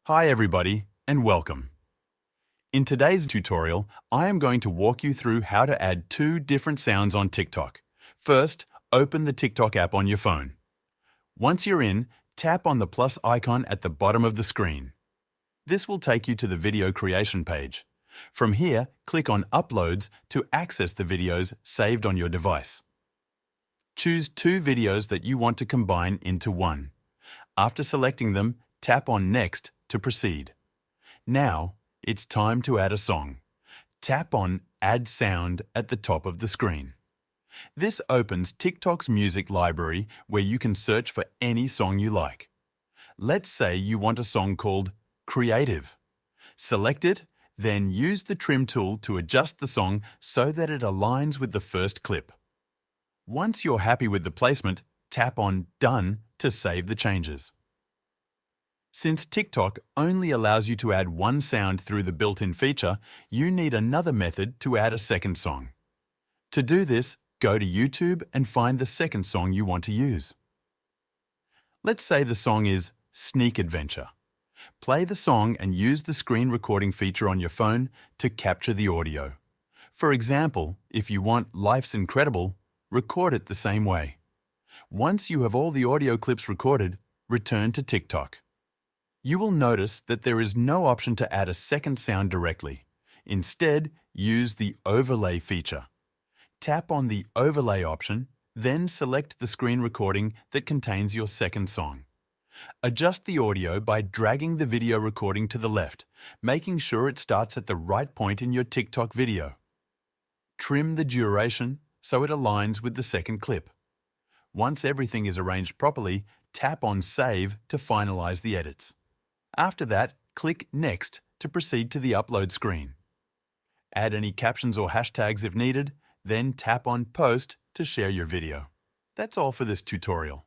Hi everybody, and welcome. In today's tutorial, I am going to walk you through how to add two different sounds on TikTok. First, open the TikTok app on your phone. Once you're in, tap on the plus icon at the bottom of the screen. This will take you to the video creation page. From here, click on Uploads to access the videos saved on your device. Choose two videos that you want to combine into one. After selecting them, tap on Next to proceed. Now, it's time to add a song. Tap on Add Sound at the top of the screen. This opens TikTok's music library where you can search for any song you like. Let's say you want a song called Creative. Select it, then use the trim tool to adjust the song so that it aligns with the first clip. Once you're happy with the placement, tap on Done to save the changes. Since TikTok only allows you to add one sound through the built-in feature, you need another method to add a second song. To do this, go to YouTube and find the second song you want to use. Let's say the song is Sneak Adventure. Play the song and use the screen recording feature on your phone to capture the audio. For example, if you want Life's Incredible, record it the same way. Once you have all the audio clips recorded, return to TikTok. You will notice that there is no option to add a second sound directly. Instead, use the Overlay feature. Tap on the Overlay option, then select the screen recording that contains your second song. Adjust the audio by dragging the video recording to the left, making sure it starts at the right point in your TikTok video. Trim the duration so it aligns with the second clip. Once everything is arranged properly, tap on Save to finalize the edits. After that, click Next to proceed to the upload screen. Add any captions or hashtags if needed, then tap on Post to share your video. That's all for this tutorial.